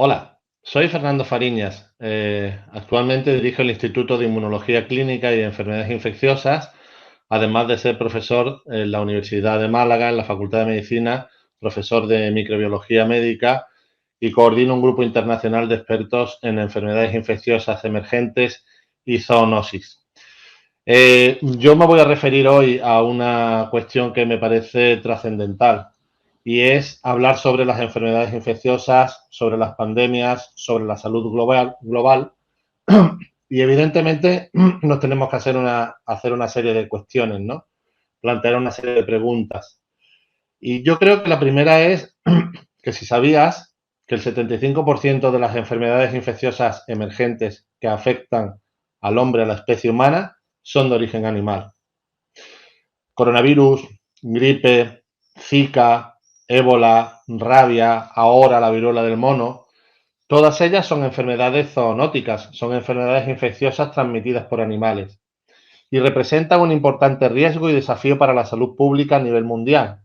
Hola, soy Fernando Fariñas. Actualmente dirijo el Instituto de Inmunología Clínica y Enfermedades Infecciosas, además de ser profesor en la Universidad de Málaga, en la Facultad de Medicina, profesor de microbiología médica y coordino un grupo internacional de expertos en enfermedades infecciosas emergentes y zoonosis. Yo me voy a referir hoy a una cuestión que me parece trascendental y es hablar sobre las enfermedades infecciosas, sobre las pandemias, sobre la salud global y evidentemente nos tenemos que hacer una serie de cuestiones, ¿no? Plantear una serie de preguntas. Y yo creo que la primera es que si sabías que el 75% de las enfermedades infecciosas emergentes que afectan al hombre, a la especie humana, son de origen animal. Coronavirus, gripe, Zika, ébola, rabia, ahora la viruela del mono, todas ellas son enfermedades zoonóticas, son enfermedades infecciosas transmitidas por animales y representan un importante riesgo y desafío para la salud pública a nivel mundial.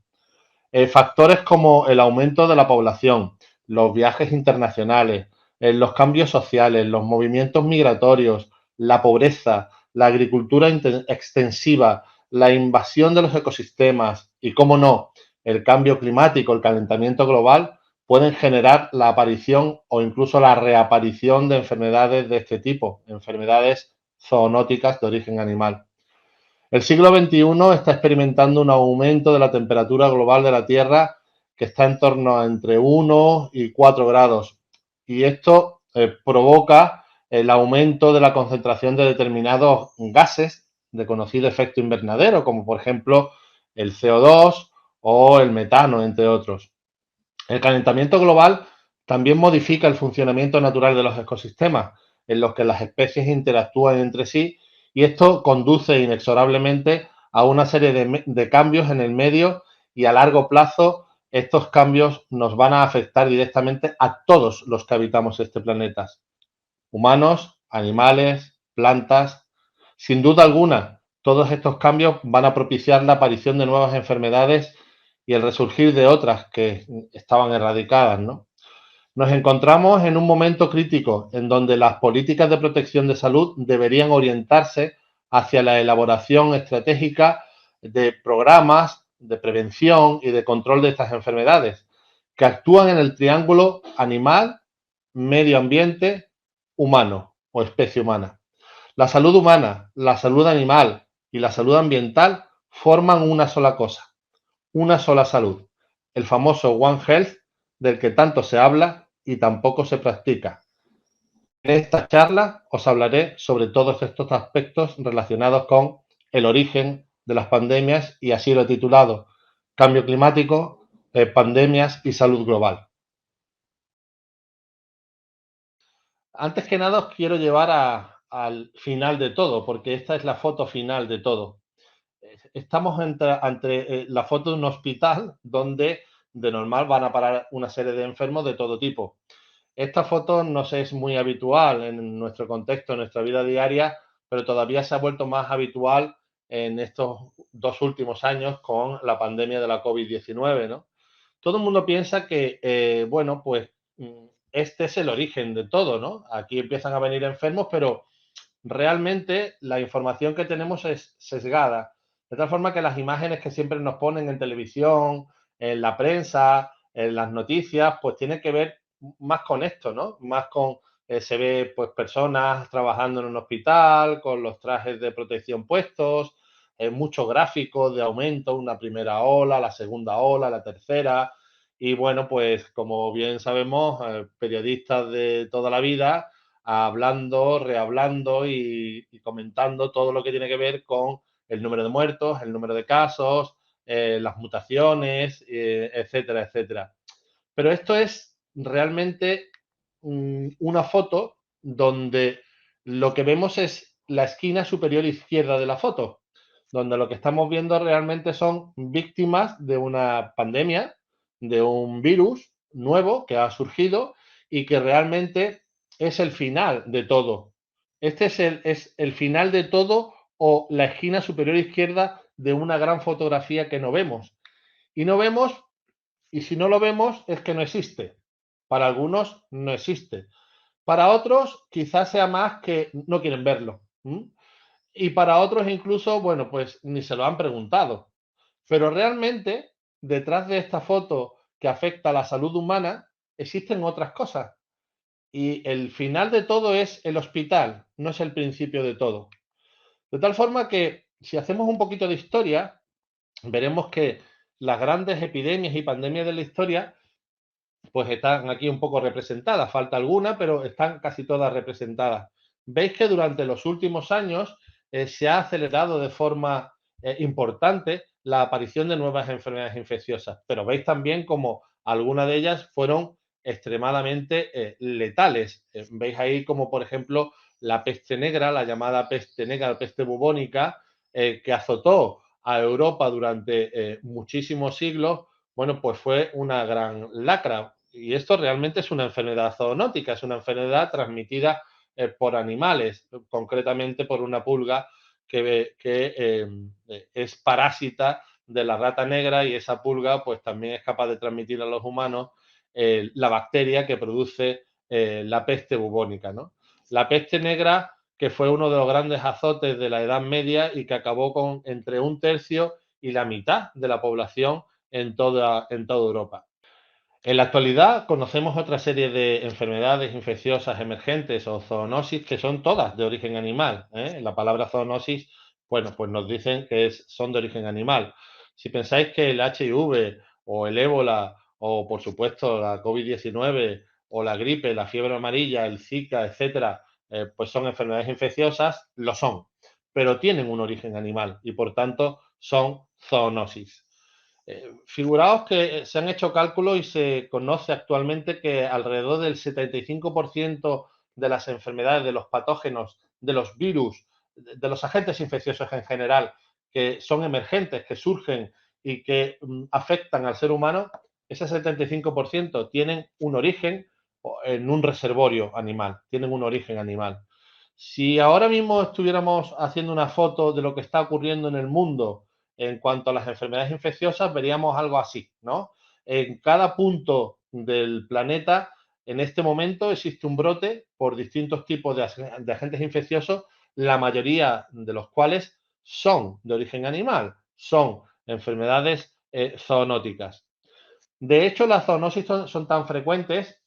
Factores como el aumento de la población, los viajes internacionales, los cambios sociales, los movimientos migratorios, la pobreza, la agricultura extensiva, la invasión de los ecosistemas y, cómo no, el cambio climático, el calentamiento global, pueden generar la aparición o incluso la reaparición de enfermedades de este tipo, enfermedades zoonóticas de origen animal. El siglo XXI está experimentando un aumento de la temperatura global de la Tierra que está en torno a entre 1 y 4 grados. Y esto provoca el aumento de la concentración de determinados gases de conocido efecto invernadero, como por ejemplo el CO2 o el metano, entre otros. El calentamiento global también modifica el funcionamiento natural de los ecosistemas, en los que las especies interactúan entre sí, y esto conduce inexorablemente a una serie de cambios en el medio y a largo plazo estos cambios nos van a afectar directamente a todos los que habitamos este planeta, humanos, animales, plantas. Sin duda alguna, todos estos cambios van a propiciar la aparición de nuevas enfermedades y el resurgir de otras que estaban erradicadas, ¿no? Nos encontramos en un momento crítico en donde las políticas de protección de salud deberían orientarse hacia la elaboración estratégica de programas de prevención y de control de estas enfermedades, que actúan en el triángulo animal, medio ambiente, humano o especie humana. La salud humana, la salud animal y la salud ambiental forman una sola cosa, una sola salud, el famoso One Health del que tanto se habla y tampoco se practica. En esta charla os hablaré sobre todos estos aspectos relacionados con el origen de las pandemias y así lo he titulado Cambio climático, pandemias y salud global. Antes que nada os quiero llevar al final de todo, porque esta es la foto final de todo. Estamos ante la foto de un hospital donde de normal van a parar una serie de enfermos de todo tipo. Esta foto no es muy habitual en nuestro contexto, en nuestra vida diaria, pero todavía se ha vuelto más habitual en estos 2 últimos años con la pandemia de la COVID-19, ¿no? Todo el mundo piensa que, bueno, pues este es el origen de todo, ¿no? Aquí empiezan a venir enfermos, pero realmente la información que tenemos es sesgada. De tal forma que las imágenes que siempre nos ponen en televisión, en la prensa, en las noticias, pues tienen que ver más con esto, ¿no? Más con, se ve pues personas trabajando en un hospital, con los trajes de protección puestos, muchos gráficos de aumento, una primera ola, la segunda ola, la tercera. Y bueno, pues como bien sabemos, periodistas de toda la vida, hablando, rehablando y comentando todo lo que tiene que ver con el número de muertos, el número de casos, las mutaciones, etcétera, etcétera. Pero esto es realmente una foto donde lo que vemos es la esquina superior izquierda de la foto, donde lo que estamos viendo realmente son víctimas de una pandemia, de un virus nuevo que ha surgido y que realmente es el final de todo. Este es el final de todo o la esquina superior izquierda de una gran fotografía que no vemos. Y no vemos, y si no lo vemos, es que no existe. Para algunos no existe. Para otros quizás sea más que no quieren verlo. ¿M? Y para otros incluso, bueno, pues ni se lo han preguntado. Pero realmente, detrás de esta foto que afecta a la salud humana, existen otras cosas. Y el final de todo es el hospital, no es el principio de todo. De tal forma que si hacemos un poquito de historia, veremos que las grandes epidemias y pandemias de la historia pues están aquí un poco representadas. Falta alguna, pero están casi todas representadas. Veis que durante los últimos años se ha acelerado de forma importante la aparición de nuevas enfermedades infecciosas, pero veis también como algunas de ellas fueron extremadamente letales. Veis ahí como, por ejemplo, la peste negra, la llamada peste negra, peste bubónica, que azotó a Europa durante muchísimos siglos. Bueno, pues fue una gran lacra. Y esto realmente es una enfermedad zoonótica, es una enfermedad transmitida por animales, concretamente por una pulga que es parásita de la rata negra, y esa pulga pues también es capaz de transmitir a los humanos la bacteria que produce la peste bubónica, ¿no? La peste negra, que fue uno de los grandes azotes de la Edad Media y que acabó con entre un tercio y la mitad de la población en toda Europa. En la actualidad conocemos otra serie de enfermedades infecciosas emergentes o zoonosis que son todas de origen animal, ¿eh? La palabra zoonosis, bueno, pues nos dicen que son de origen animal. Si pensáis que el HIV o el ébola o por supuesto la COVID-19 o la gripe, la fiebre amarilla, el Zika, etcétera, pues son enfermedades infecciosas, lo son, pero tienen un origen animal y por tanto son zoonosis. Figuraos que se han hecho cálculos y se conoce actualmente que alrededor del 75% de las enfermedades, de los patógenos, de los virus, de los agentes infecciosos en general, que son emergentes, que surgen y que afectan al ser humano, ese 75% tienen un origen en un reservorio animal, tienen un origen animal. Si ahora mismo estuviéramos haciendo una foto de lo que está ocurriendo en el mundo en cuanto a las enfermedades infecciosas, veríamos algo así, ¿no? En cada punto del planeta, en este momento, existe un brote por distintos tipos de agentes infecciosos, la mayoría de los cuales son de origen animal, son enfermedades zoonóticas. De hecho, las zoonosis son tan frecuentes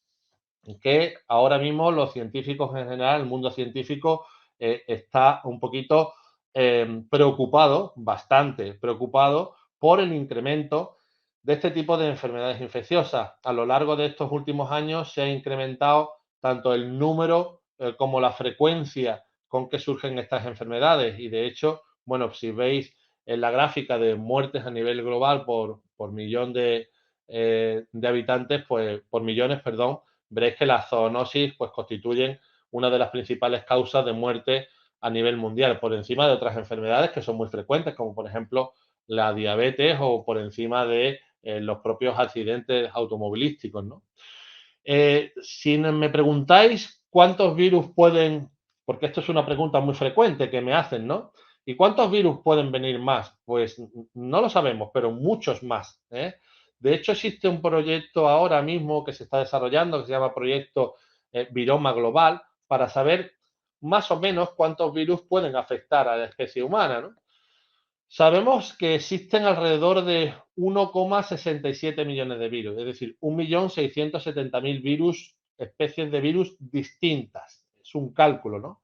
que ahora mismo los científicos en general, el mundo científico, está un poquito preocupado, bastante preocupado, por el incremento de este tipo de enfermedades infecciosas. A lo largo de estos últimos años se ha incrementado tanto el número como la frecuencia con que surgen estas enfermedades. Y de hecho, bueno, si veis en la gráfica de muertes a nivel global por millón de habitantes, pues por millones, perdón, veréis que las zoonosis pues, constituyen una de las principales causas de muerte a nivel mundial, por encima de otras enfermedades que son muy frecuentes, como por ejemplo la diabetes o por encima de los propios accidentes automovilísticos, ¿no? Si me preguntáis cuántos virus pueden, porque esto es una pregunta muy frecuente que me hacen, ¿no? ¿Y cuántos virus pueden venir más? Pues no lo sabemos, pero muchos más, ¿eh? De hecho, existe un proyecto ahora mismo que se está desarrollando que se llama Proyecto Viroma Global para saber más o menos cuántos virus pueden afectar a la especie humana, ¿no? Sabemos que existen alrededor de 1,67 millones de virus, es decir, 1.670.000 virus, especies de virus distintas. Es un cálculo, ¿no?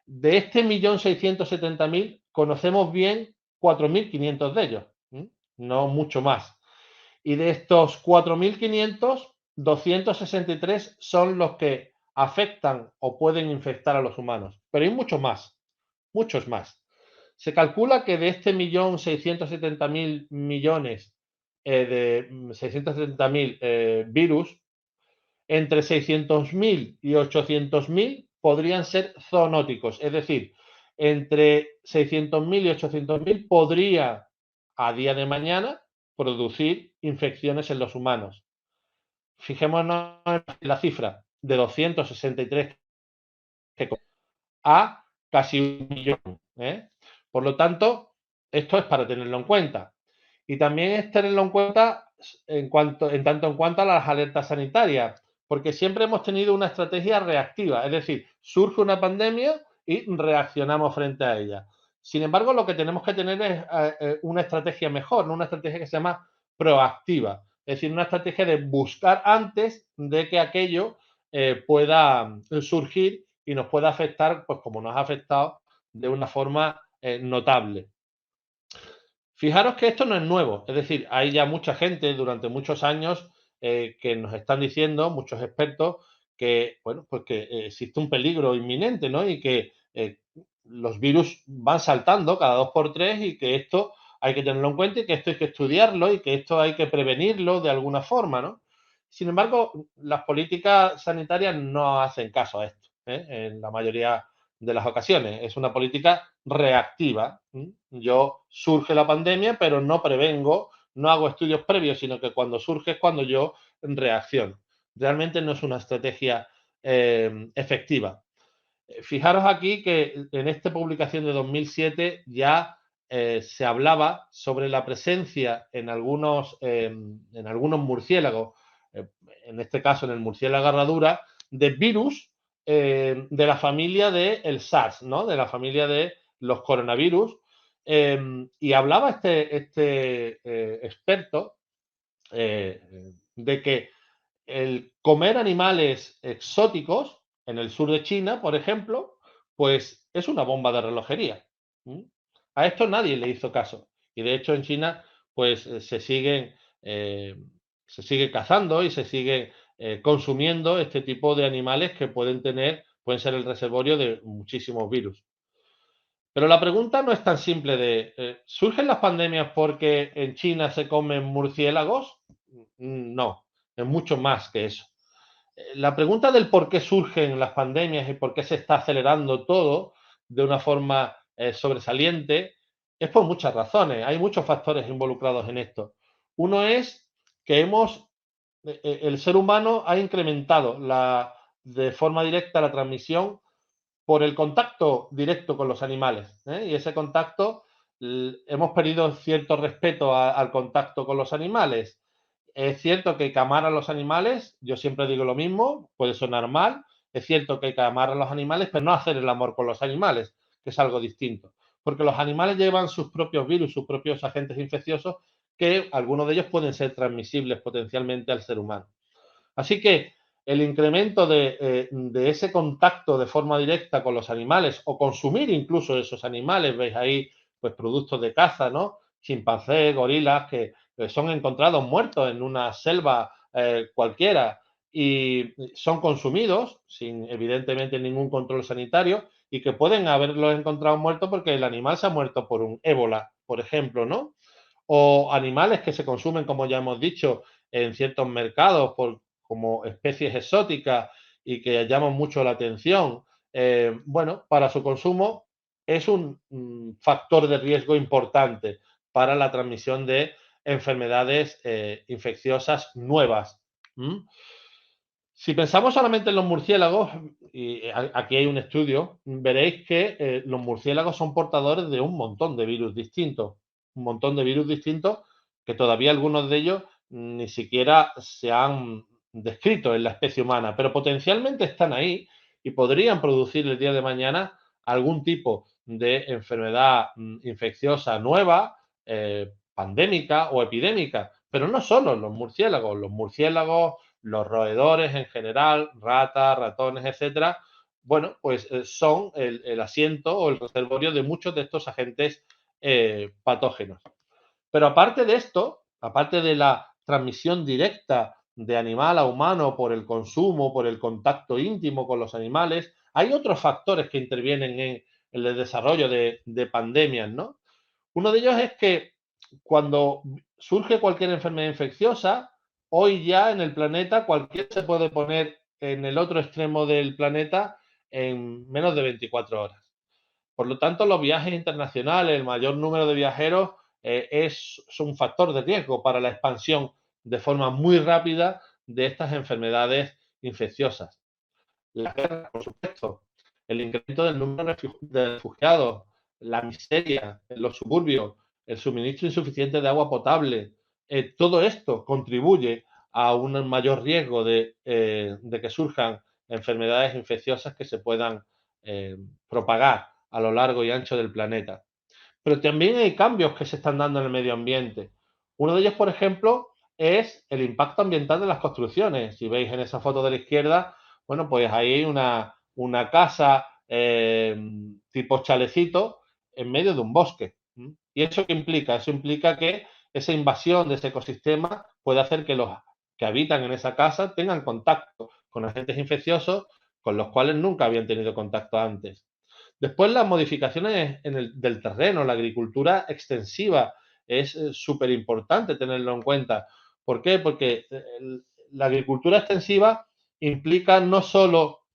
De este 1.670.000 conocemos bien 4.500 de ellos, ¿m? No mucho más. Y de estos 4.500, 263 son los que afectan o pueden infectar a los humanos. Pero hay muchos más, muchos más. Se calcula que de este 1.670.000 millones de 670.000 virus, entre 600.000 y 800.000 podrían ser zoonóticos, es decir, entre 600.000 y 800.000 podría a día de mañana producir infecciones en los humanos. Fijémonos en la cifra de 263 a casi 1 millón. ¿Eh? Por lo tanto, esto es para tenerlo en cuenta. Y también es tenerlo en cuenta en tanto en cuanto a las alertas sanitarias. porque siempre hemos tenido una estrategia reactiva, es decir, surge una pandemia y reaccionamos frente a ella. Sin embargo, lo que tenemos que tener es una estrategia mejor, ¿no? Una estrategia que se llama proactiva, es decir, una estrategia de buscar antes de que aquello pueda surgir y nos pueda afectar, pues como nos ha afectado de una forma notable. Fijaros que esto no es nuevo, es decir, hay ya mucha gente durante muchos años que nos están diciendo, muchos expertos, que, bueno, pues que existe un peligro inminente, ¿no? Y que los virus van saltando cada dos por tres y que esto hay que tenerlo en cuenta y que esto hay que estudiarlo y que esto hay que prevenirlo de alguna forma, ¿no? Sin embargo, las políticas sanitarias no hacen caso a esto, ¿eh? En la mayoría de las ocasiones. Es una política reactiva. Yo surge la pandemia, pero no prevengo, no hago estudios previos, sino que cuando surge es cuando yo reacciono. Realmente no es una estrategia efectiva. Fijaros aquí que en esta publicación de 2007 ya se hablaba sobre la presencia en algunos murciélagos, eh, en este caso en el murciélago herradura, de virus de la familia del SARS, ¿no? De la familia de los coronavirus. Y hablaba este experto de que el comer animales exóticos en el sur de China, por ejemplo, pues es una bomba de relojería. ¿Mm? A esto nadie le hizo caso. Y de hecho en China, pues eh, se sigue cazando y se sigue consumiendo este tipo de animales que pueden ser el reservorio de muchísimos virus. Pero la pregunta no es tan simple de, ¿surgen las pandemias porque en China se comen murciélagos? No, es mucho más que eso. La pregunta del por qué surgen las pandemias y por qué se está acelerando todo de una forma sobresaliente es por muchas razones. Hay muchos factores involucrados en esto. Uno es que el ser humano ha incrementado de forma directa la transmisión por el contacto directo con los animales. Y ese contacto, hemos perdido cierto respeto al contacto con los animales. Es cierto que hay que amar a los animales, yo siempre digo lo mismo, puede sonar mal, es cierto que hay que amar a los animales, pero no hacer el amor con los animales, que es algo distinto. Porque los animales llevan sus propios virus, sus propios agentes infecciosos, que algunos de ellos pueden ser transmisibles potencialmente al ser humano. Así que el incremento de ese contacto de forma directa con los animales o consumir incluso esos animales, veis ahí pues productos de caza, ¿no? Chimpancés, gorilas que son encontrados muertos en una selva cualquiera y son consumidos sin evidentemente ningún control sanitario y que pueden haberlos encontrado muertos porque el animal se ha muerto por un ébola, por ejemplo, ¿no? O animales que se consumen, como ya hemos dicho, en ciertos mercados como especies exóticas y que llaman mucho la atención. Bueno, para su consumo es un factor de riesgo importante para la transmisión de enfermedades infecciosas nuevas. ¿Mm? Si pensamos solamente en los murciélagos, y aquí hay un estudio, veréis que los murciélagos son portadores de un montón de virus distintos, un montón de virus distintos que todavía algunos de ellos ni siquiera se han descrito en la especie humana, pero potencialmente están ahí y podrían producir el día de mañana algún tipo de enfermedad infecciosa nueva, pandémica o epidémica. Pero no solo los murciélagos, los roedores en general, ratas, ratones, etcétera, bueno, pues son el asiento o el reservorio de muchos de estos agentes patógenos. Pero aparte de esto, aparte de la transmisión directa de animal a humano por el consumo, por el contacto íntimo con los animales, hay otros factores que intervienen en el desarrollo de pandemias, ¿no? Uno de ellos es que cuando surge cualquier enfermedad infecciosa, hoy ya en el planeta cualquiera se puede poner en el otro extremo del planeta en menos de 24 horas. Por lo tanto, los viajes internacionales, el mayor número de viajeros es un factor de riesgo para la expansión de forma muy rápida de estas enfermedades infecciosas. La guerra, por supuesto, el incremento del número de refugiados, la miseria en los suburbios, el suministro insuficiente de agua potable, todo esto contribuye a un mayor riesgo de que surjan enfermedades infecciosas que se puedan propagar a lo largo y ancho del planeta. Pero también hay cambios que se están dando en el medio ambiente. Uno de ellos, por ejemplo, es el impacto ambiental de las construcciones. Si veis en esa foto de la izquierda, bueno, pues ahí hay una casa tipo chalecito en medio de un bosque. ¿Y eso qué implica? Eso implica que esa invasión de ese ecosistema puede hacer que los que habitan en esa casa tengan contacto con agentes infecciosos con los cuales nunca habían tenido contacto antes. Después, las modificaciones del terreno, la agricultura extensiva, es súper importante tenerlo en cuenta. ¿Por qué? Porque la agricultura extensiva implica no solo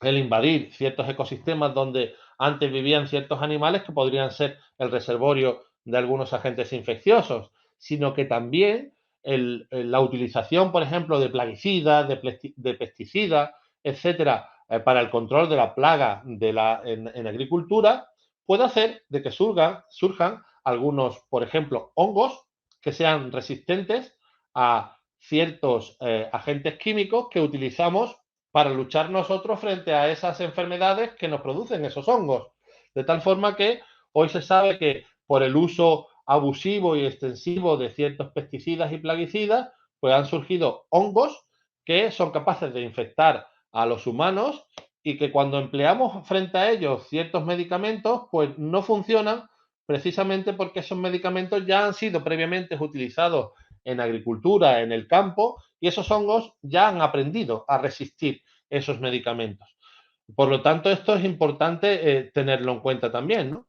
el invadir ciertos ecosistemas donde antes vivían ciertos animales que podrían ser el reservorio de algunos agentes infecciosos, sino que también la utilización, por ejemplo, de plaguicidas, de pesticidas, etcétera, para el control de la plaga en agricultura, puede hacer de que surjan algunos, por ejemplo, hongos que sean resistentes a ciertos agentes químicos que utilizamos para luchar nosotros frente a esas enfermedades que nos producen esos hongos. De tal forma que hoy se sabe que por el uso abusivo y extensivo de ciertos pesticidas y plaguicidas, pues han surgido hongos que son capaces de infectar a los humanos y que cuando empleamos frente a ellos ciertos medicamentos, pues no funcionan precisamente porque esos medicamentos ya han sido previamente utilizados en agricultura, en el campo, y esos hongos ya han aprendido a resistir esos medicamentos. Por lo tanto, esto es importante tenerlo en cuenta también, ¿no?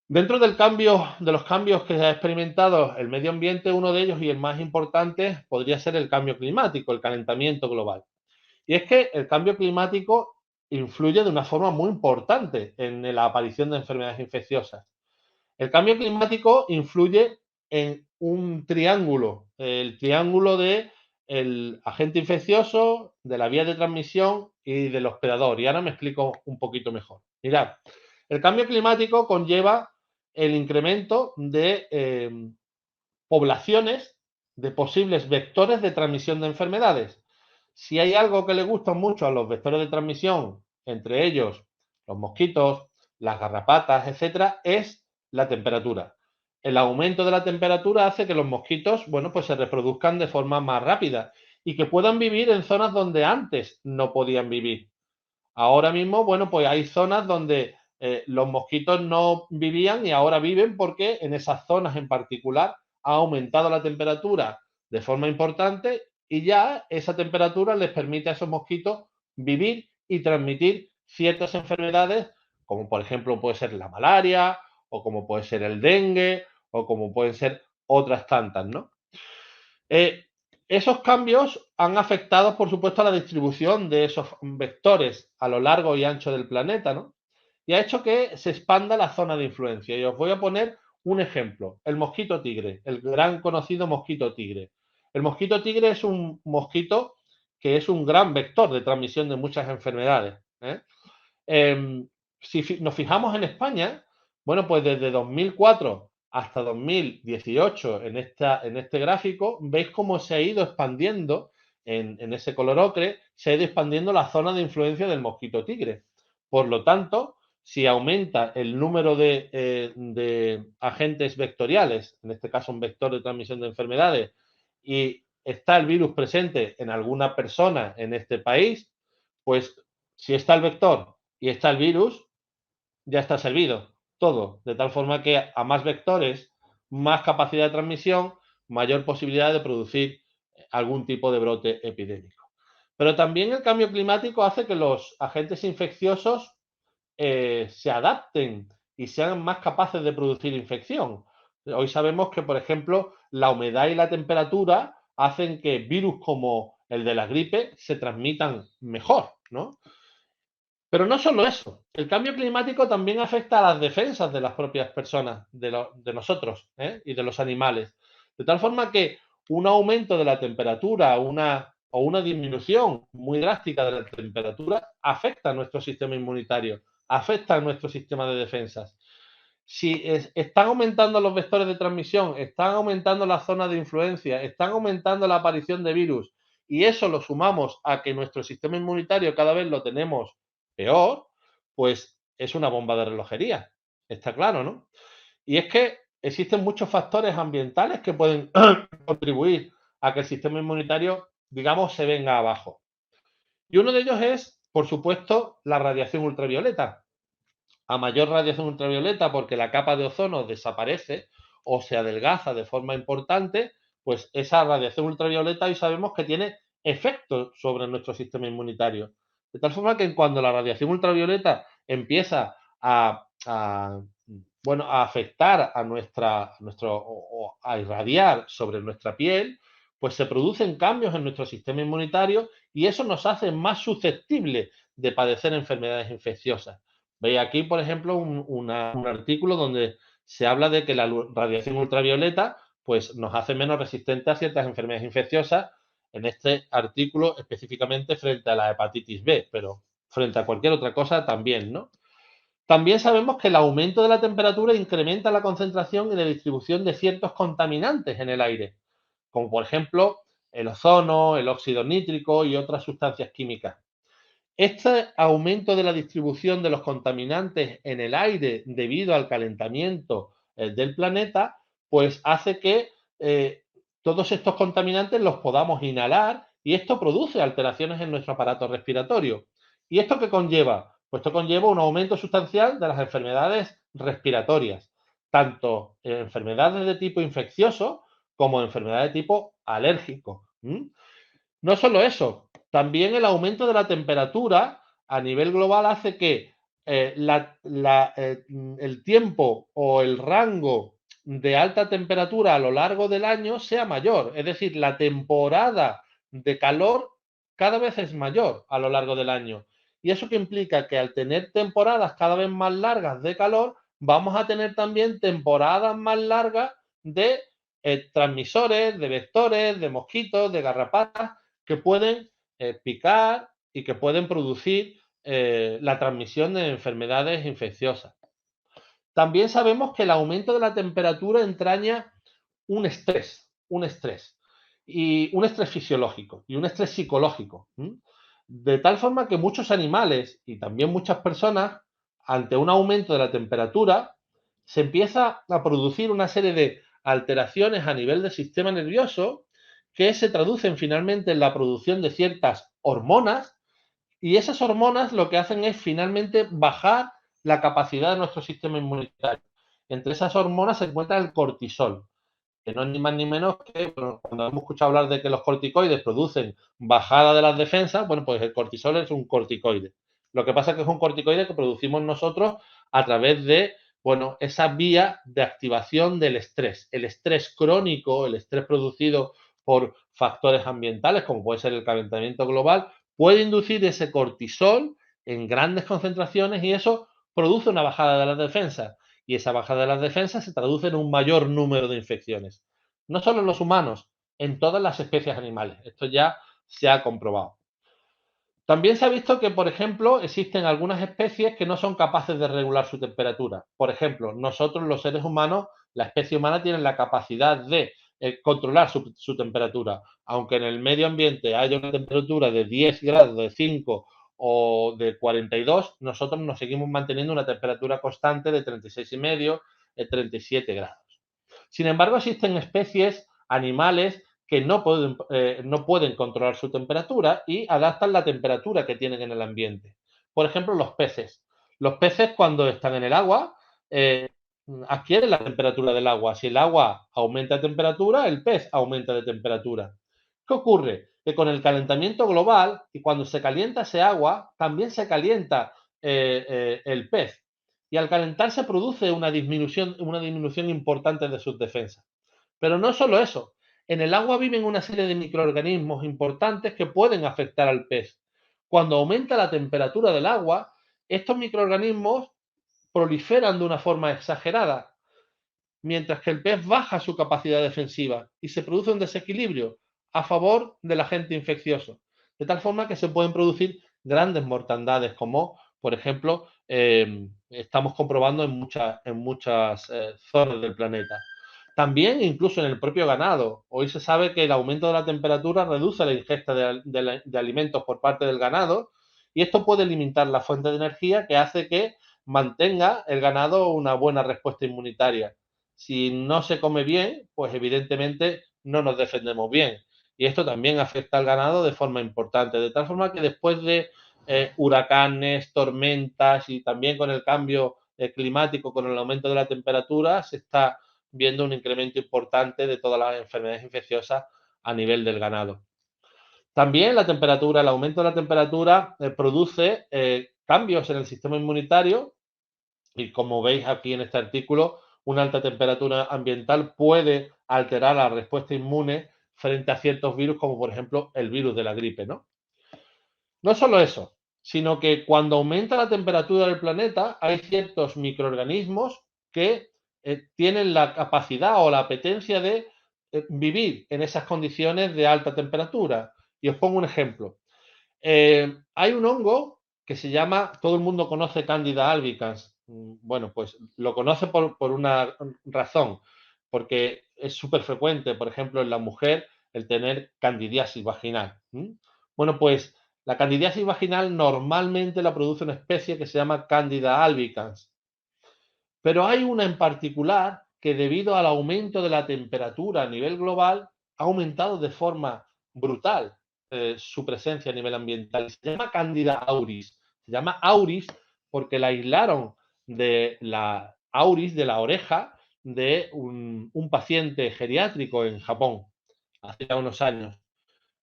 Dentro de los cambios que ha experimentado el medio ambiente, uno de ellos y el más importante podría ser el cambio climático, el calentamiento global. Y es que el cambio climático influye de una forma muy importante en la aparición de enfermedades infecciosas. El cambio climático influye en un triángulo, el triángulo de el agente infeccioso, de la vía de transmisión y del hospedador. Y ahora me explico un poquito mejor. Mirad, el cambio climático conlleva el incremento de poblaciones de posibles vectores de transmisión de enfermedades. Si hay algo que le gusta mucho a los vectores de transmisión, entre ellos los mosquitos, las garrapatas, etcétera, es la temperatura. El aumento de la temperatura hace que los mosquitos, bueno, pues se reproduzcan de forma más rápida y que puedan vivir en zonas donde antes no podían vivir. Ahora mismo, bueno, pues hay zonas donde los mosquitos no vivían y ahora viven porque en esas zonas en particular ha aumentado la temperatura de forma importante y ya esa temperatura les permite a esos mosquitos vivir y transmitir ciertas enfermedades, como por ejemplo puede ser la malaria, o como puede ser el dengue, o como pueden ser otras tantas, ¿no? Eh, Esos cambios han afectado, por supuesto, a la distribución de esos vectores a lo largo y ancho del planeta, ¿no? Y ha hecho que se expanda la zona de influencia. Y os voy a poner un ejemplo, el mosquito tigre, el gran conocido mosquito tigre. El mosquito tigre es un mosquito que es un gran vector de transmisión de muchas enfermedades, ¿eh? Si nos fijamos en España, bueno, pues desde 2004 hasta 2018 en este gráfico, veis cómo se ha ido expandiendo en ese color ocre, se ha ido expandiendo la zona de influencia del mosquito tigre. Por lo tanto, si aumenta el número de agentes vectoriales, en este caso un vector de transmisión de enfermedades, y está el virus presente en alguna persona en este país, pues si está el vector y está el virus, ya está servido todo, de tal forma que a más vectores, más capacidad de transmisión, mayor posibilidad de producir algún tipo de brote epidémico. Pero también el cambio climático hace que los agentes infecciosos se adapten y sean más capaces de producir infección. Hoy sabemos que, por ejemplo, la humedad y la temperatura hacen que virus como el de la gripe se transmitan mejor, ¿no? Pero no solo eso, el cambio climático también afecta a las defensas de las propias personas, de nosotros y de los animales. De tal forma que un aumento de la temperatura o una disminución muy drástica de la temperatura afecta a nuestro sistema inmunitario, afecta a nuestro sistema de defensas. Si están aumentando los vectores de transmisión, están aumentando las zonas de influencia, están aumentando la aparición de virus, y eso lo sumamos a que nuestro sistema inmunitario cada vez lo tenemos peor, pues es una bomba de relojería. Está claro, ¿no? Y es que existen muchos factores ambientales que pueden contribuir a que el sistema inmunitario, digamos, se venga abajo. Y uno de ellos es, por supuesto, la radiación ultravioleta. A mayor radiación ultravioleta, porque la capa de ozono desaparece o se adelgaza de forma importante, pues esa radiación ultravioleta hoy sabemos que tiene efectos sobre nuestro sistema inmunitario. De tal forma que cuando la radiación ultravioleta empieza bueno, a afectar a o a irradiar sobre nuestra piel, pues se producen cambios en nuestro sistema inmunitario y eso nos hace más susceptibles de padecer enfermedades infecciosas. Veis aquí, por ejemplo, un artículo donde se habla de que la radiación ultravioleta pues, nos hace menos resistentes a ciertas enfermedades infecciosas, en este artículo específicamente frente a la hepatitis B, pero frente a cualquier otra cosa también, ¿no? También sabemos que el aumento de la temperatura incrementa la concentración y la distribución de ciertos contaminantes en el aire, como por ejemplo el ozono, el óxido nítrico y otras sustancias químicas. Este aumento de la distribución de los contaminantes en el aire debido al calentamiento del planeta, pues hace que todos estos contaminantes los podamos inhalar y esto produce alteraciones en nuestro aparato respiratorio. ¿Y esto qué conlleva? Pues esto conlleva un aumento sustancial de las enfermedades respiratorias, tanto enfermedades de tipo infeccioso como enfermedades de tipo alérgico. No solo eso, también el aumento de la temperatura a nivel global hace que el tiempo o el rango de alta temperatura a lo largo del año sea mayor. Es decir, la temporada de calor cada vez es mayor a lo largo del año. Y eso que implica que al tener temporadas cada vez más largas de calor, vamos a tener también temporadas más largas de transmisores, de vectores, de mosquitos, de garrapatas que pueden picar y que pueden producir la transmisión de enfermedades infecciosas. También sabemos que el aumento de la temperatura entraña un estrés, y un estrés fisiológico y un estrés psicológico. De tal forma que muchos animales y también muchas personas, ante un aumento de la temperatura, se empieza a producir una serie de alteraciones a nivel del sistema nervioso que se traducen finalmente en la producción de ciertas hormonas y esas hormonas lo que hacen es finalmente bajar la capacidad de nuestro sistema inmunitario. Entre esas hormonas se encuentra el cortisol, que no es ni más ni menos que, bueno, cuando hemos escuchado hablar de que los corticoides producen bajada de las defensas, bueno, pues el cortisol es un corticoide. Lo que pasa es que es un corticoide que producimos nosotros a través de, bueno, esa vía de activación del estrés. El estrés crónico, el estrés producido por factores ambientales, como puede ser el calentamiento global, puede inducir ese cortisol en grandes concentraciones y eso produce una bajada de las defensas y esa bajada de las defensas se traduce en un mayor número de infecciones. No solo en los humanos, en todas las especies animales. Esto ya se ha comprobado. También se ha visto que, por ejemplo, existen algunas especies que no son capaces de regular su temperatura. Por ejemplo, nosotros los seres humanos, la especie humana tiene la capacidad de controlar su temperatura. Aunque en el medio ambiente haya una temperatura de 10 grados, de 5 o de 42, nosotros nos seguimos manteniendo una temperatura constante de 36,5, 37 grados. Sin embargo, existen especies animales que no pueden controlar su temperatura y adaptan la temperatura que tienen en el ambiente. Por ejemplo, los peces. Los peces cuando están en el agua adquieren la temperatura del agua. Si el agua aumenta de temperatura, el pez aumenta de temperatura. ¿Qué ocurre? Que con el calentamiento global y cuando se calienta ese agua, también se calienta el pez. Y al calentarse produce una disminución importante de sus defensas. Pero no solo eso, en el agua viven una serie de microorganismos importantes que pueden afectar al pez. Cuando aumenta la temperatura del agua, estos microorganismos proliferan de una forma exagerada, mientras que el pez baja su capacidad defensiva y se produce un desequilibrio a favor del agente infeccioso, de tal forma que se pueden producir grandes mortandades como por ejemplo, estamos comprobando en muchas zonas del planeta. También, incluso en el propio ganado, hoy se sabe que el aumento de la temperatura reduce la ingesta de alimentos por parte del ganado y esto puede limitar la fuente de energía que hace que mantenga el ganado una buena respuesta inmunitaria. Si no se come bien, pues evidentemente no nos defendemos bien. Y esto también afecta al ganado de forma importante. De tal forma que después de huracanes, tormentas y también con el cambio climático, con el aumento de la temperatura, se está viendo un incremento importante de todas las enfermedades infecciosas a nivel del ganado. También la temperatura, el aumento de la temperatura produce cambios en el sistema inmunitario y como veis aquí en este artículo, una alta temperatura ambiental puede alterar la respuesta inmune frente a ciertos virus, como por ejemplo el virus de la gripe, ¿no? No solo eso, sino que cuando aumenta la temperatura del planeta, hay ciertos microorganismos que tienen la capacidad o la apetencia de vivir en esas condiciones de alta temperatura. Y os pongo un ejemplo. Hay un hongo que se llama, todo el mundo conoce Candida albicans. Bueno, pues lo conoce por una razón, porque es súper frecuente, por ejemplo, en la mujer, el tener candidiasis vaginal. Bueno, pues la candidiasis vaginal normalmente la produce una especie que se llama Candida albicans. Pero hay una en particular que debido al aumento de la temperatura a nivel global ha aumentado de forma brutal su presencia a nivel ambiental. Se llama Candida auris. Se llama auris porque la aislaron de la auris, de la oreja, de un paciente geriátrico en Japón hace ya unos años.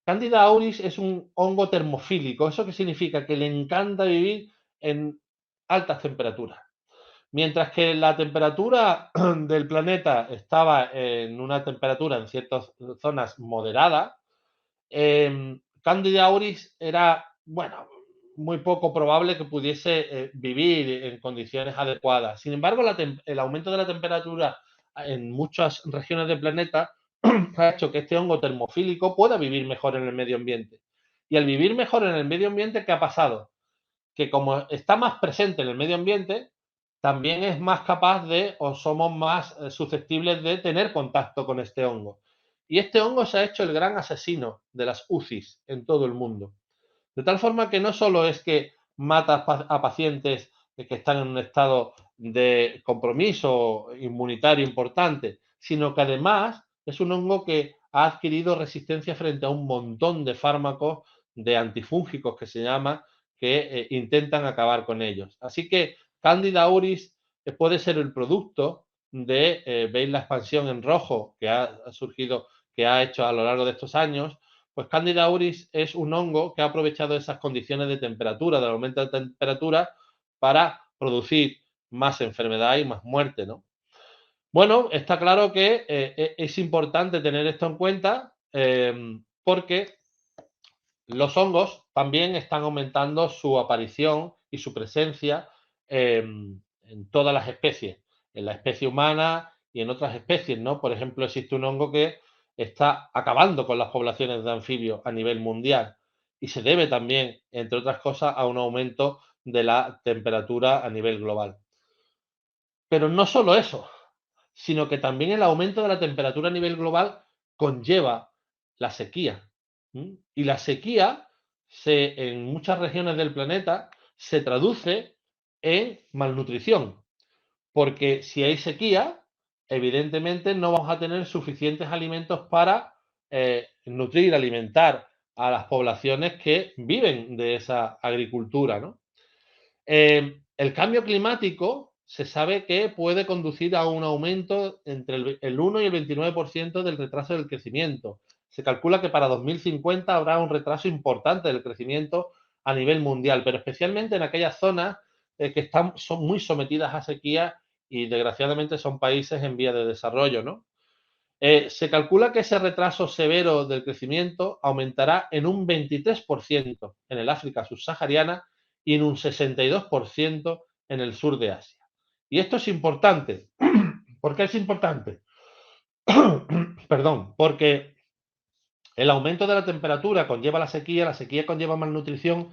Candida auris es un hongo termofílico. ¿Eso qué significa? Que le encanta vivir en altas temperaturas. Mientras que la temperatura del planeta estaba en una temperatura en ciertas zonas moderada, Candida auris era, bueno, muy poco probable que pudiese vivir en condiciones adecuadas. Sin embargo, el aumento de la temperatura en muchas regiones del planeta ha hecho que este hongo termofílico pueda vivir mejor en el medio ambiente. Y al vivir mejor en el medio ambiente, ¿qué ha pasado? Que como está más presente en el medio ambiente, también es más capaz de, o somos más susceptibles de tener contacto con este hongo. Y este hongo se ha hecho el gran asesino de las UCIs en todo el mundo. De tal forma que no solo es que mata a pacientes que están en un estado de compromiso inmunitario importante, sino que además es un hongo que ha adquirido resistencia frente a un montón de fármacos, de antifúngicos que se llama, que intentan acabar con ellos. Así que Candida auris puede ser el producto de, veis la expansión en rojo que ha surgido, que ha hecho a lo largo de estos años, pues Candida auris es un hongo que ha aprovechado esas condiciones de temperatura, del aumento de temperatura, para producir más enfermedad y más muerte, ¿no? Bueno, está claro que es importante tener esto en cuenta porque los hongos también están aumentando su aparición y su presencia en todas las especies, en la especie humana y en otras especies, ¿no? Por ejemplo, existe un hongo que está acabando con las poblaciones de anfibios a nivel mundial y se debe también, entre otras cosas, a un aumento de la temperatura a nivel global. Pero no solo eso, sino que también el aumento de la temperatura a nivel global conlleva la sequía. Y la sequía en muchas regiones del planeta se traduce en malnutrición, porque si hay sequía, evidentemente no vamos a tener suficientes alimentos para nutrir, alimentar a las poblaciones que viven de esa agricultura, ¿no? El cambio climático se sabe que puede conducir a un aumento entre el 1 y el 29% del retraso del crecimiento. Se calcula que para 2050 habrá un retraso importante del crecimiento a nivel mundial, pero especialmente en aquellas zonas que son muy sometidas a sequía y desgraciadamente son países en vía de desarrollo, ¿no? Se calcula que ese retraso severo del crecimiento aumentará en un 23% en el África subsahariana y en un 62% en el sur de Asia. Y esto es importante. ¿Por qué es importante? Perdón, porque el aumento de la temperatura conlleva la sequía conlleva malnutrición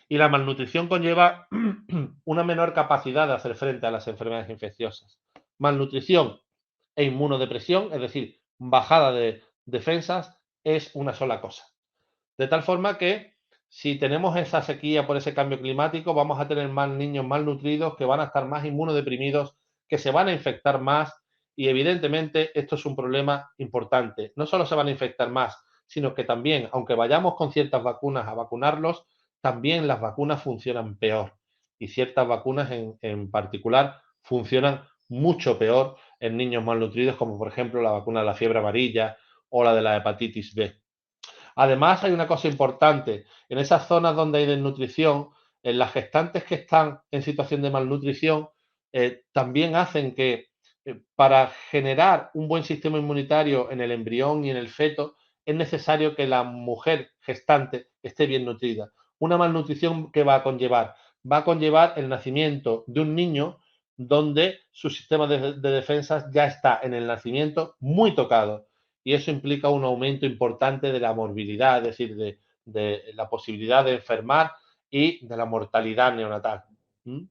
Y la malnutrición conlleva una menor capacidad de hacer frente a las enfermedades infecciosas. Malnutrición e inmunodepresión, es decir, bajada de defensas, es una sola cosa. De tal forma que si tenemos esa sequía por ese cambio climático, vamos a tener más niños malnutridos que van a estar más inmunodeprimidos, que se van a infectar más y evidentemente esto es un problema importante. No solo se van a infectar más, sino que también, aunque vayamos con ciertas vacunas a vacunarlos, también las vacunas funcionan peor y ciertas vacunas en particular funcionan mucho peor en niños malnutridos, como por ejemplo la vacuna de la fiebre amarilla o la de la hepatitis B. Además, hay una cosa importante, en esas zonas donde hay desnutrición, en las gestantes que están en situación de malnutrición, también hacen que para generar un buen sistema inmunitario en el embrión y en el feto, es necesario que la mujer gestante esté bien nutrida. Una malnutrición que va a conllevar el nacimiento de un niño donde su sistema de defensas ya está en el nacimiento muy tocado y eso implica un aumento importante de la morbilidad, es decir, de la posibilidad de enfermar y de la mortalidad neonatal. ¿Mm?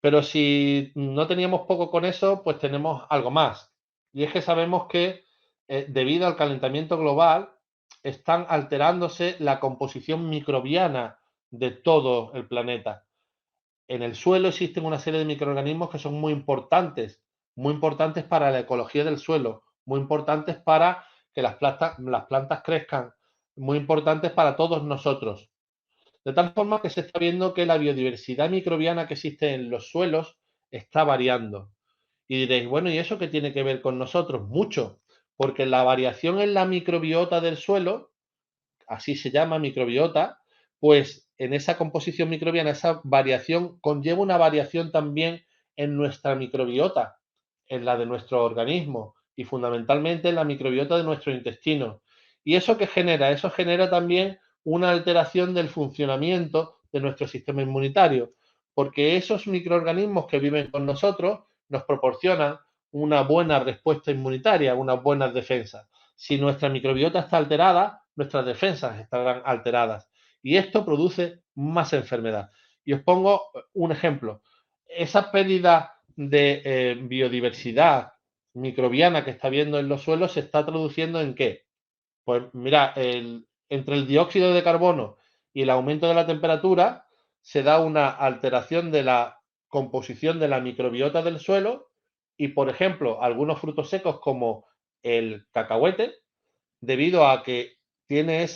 Pero si no teníamos poco con eso, pues tenemos algo más. Y es que sabemos que debido al calentamiento global están alterándose la composición microbiana de todo el planeta. En el suelo existen una serie de microorganismos que son muy importantes para la ecología del suelo, muy importantes para que las plantas crezcan, muy importantes para todos nosotros. De tal forma que se está viendo que la biodiversidad microbiana que existe en los suelos está variando. Y diréis, bueno, ¿y eso qué tiene que ver con nosotros? Mucho, porque la variación en la microbiota del suelo, así se llama microbiota, pues en esa composición microbiana, esa variación conlleva una variación también en nuestra microbiota, en la de nuestro organismo y fundamentalmente en la microbiota de nuestro intestino. ¿Y eso qué genera? Eso genera también una alteración del funcionamiento de nuestro sistema inmunitario, porque esos microorganismos que viven con nosotros nos proporcionan una buena respuesta inmunitaria, unas buenas defensas. Si nuestra microbiota está alterada, nuestras defensas estarán alteradas y esto produce más enfermedad. Y os pongo un ejemplo. Esa pérdida de biodiversidad microbiana que está habiendo en los suelos se está traduciendo en qué? Pues mira, entre el dióxido de carbono y el aumento de la temperatura se da una alteración de la composición de la microbiota del suelo y, por ejemplo, algunos frutos secos como el cacahuete, debido a que tiene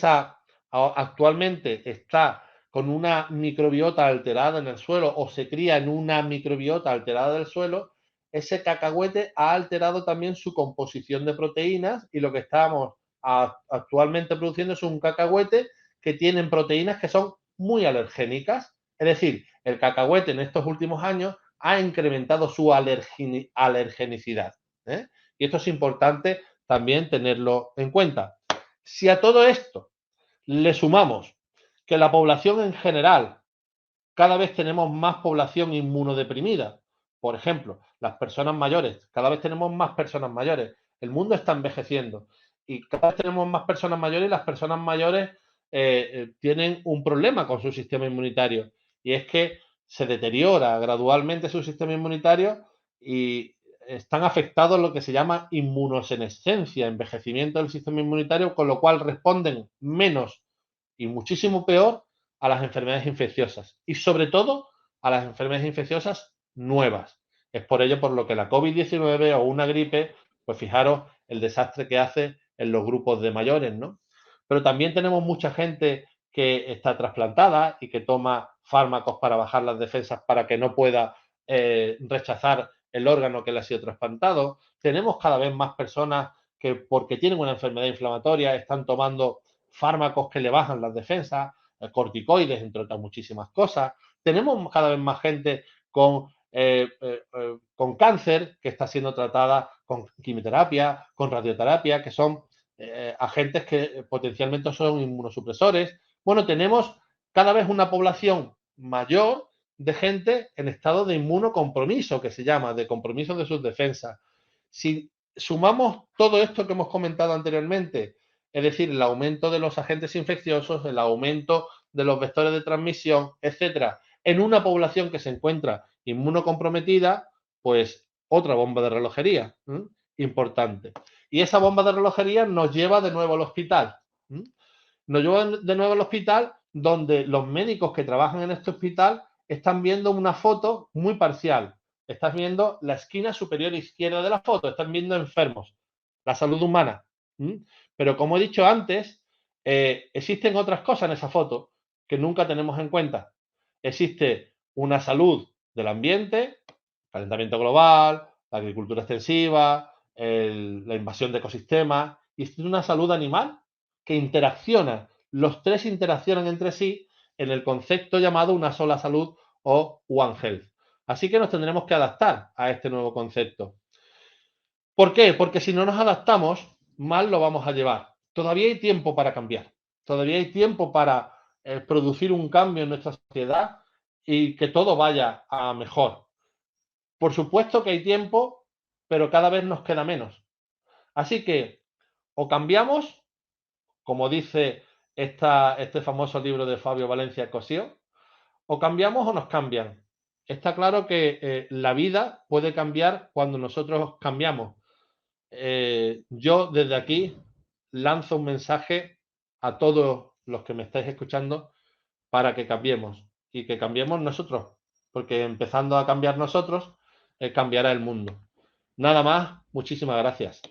actualmente está con una microbiota alterada en el suelo o se cría en una microbiota alterada del suelo, ese cacahuete ha alterado también su composición de proteínas y lo que estamos actualmente produciendo es un cacahuete que tiene proteínas que son muy alergénicas. Es decir, el cacahuete en estos últimos años ha incrementado su alergenicidad. ¿eh? Y esto es importante también tenerlo en cuenta. Si a todo esto le sumamos que la población en general, cada vez tenemos más población inmunodeprimida, por ejemplo, las personas mayores, cada vez tenemos más personas mayores, el mundo está envejeciendo y cada vez tenemos más personas mayores y las personas mayores tienen un problema con su sistema inmunitario y es que se deteriora gradualmente su sistema inmunitario y están afectados lo que se llama inmunosenescencia, envejecimiento del sistema inmunitario, con lo cual responden menos y muchísimo peor a las enfermedades infecciosas y sobre todo a las enfermedades infecciosas nuevas. Es por ello por lo que la COVID-19 o una gripe, pues fijaros el desastre que hace en los grupos de mayores, ¿no? Pero también tenemos mucha gente que está trasplantada y que toma fármacos para bajar las defensas para que no pueda rechazar el órgano que le ha sido trasplantado. Tenemos cada vez más personas que porque tienen una enfermedad inflamatoria están tomando fármacos que le bajan las defensas, corticoides, entre otras muchísimas cosas. Tenemos cada vez más gente con cáncer que está siendo tratada con quimioterapia, con radioterapia, que son agentes que potencialmente son inmunosupresores. Bueno, tenemos cada vez una población mayor de gente en estado de inmunocompromiso, que se llama, de compromiso de sus defensas. Si sumamos todo esto que hemos comentado anteriormente, es decir, el aumento de los agentes infecciosos, el aumento de los vectores de transmisión, etcétera, en una población que se encuentra inmunocomprometida, pues otra bomba de relojería importante. Y esa bomba de relojería nos lleva de nuevo al hospital. Nos lleva de nuevo al hospital donde los médicos que trabajan en este hospital están viendo una foto muy parcial. Estás viendo la esquina superior izquierda de la foto, están viendo enfermos, la salud humana. Pero como he dicho antes, existen otras cosas en esa foto que nunca tenemos en cuenta. Existe una salud del ambiente, calentamiento global, la agricultura extensiva, la invasión de ecosistemas, y existe una salud animal que interacciona, los tres interaccionan entre sí en el concepto llamado una sola salud o One Health. Así que nos tendremos que adaptar a este nuevo concepto. ¿Por qué? Porque si no nos adaptamos, mal lo vamos a llevar. Todavía hay tiempo para cambiar. Todavía hay tiempo para producir un cambio en nuestra sociedad y que todo vaya a mejor. Por supuesto que hay tiempo, pero cada vez nos queda menos. Así que o cambiamos, como dice este famoso libro de Fabio Valencia Cosío, o cambiamos o nos cambian. Está claro que la vida puede cambiar cuando nosotros cambiamos. Yo desde aquí lanzo un mensaje a todos los que me estáis escuchando para que cambiemos y que cambiemos nosotros, porque empezando a cambiar nosotros, cambiará el mundo. Nada más, muchísimas gracias.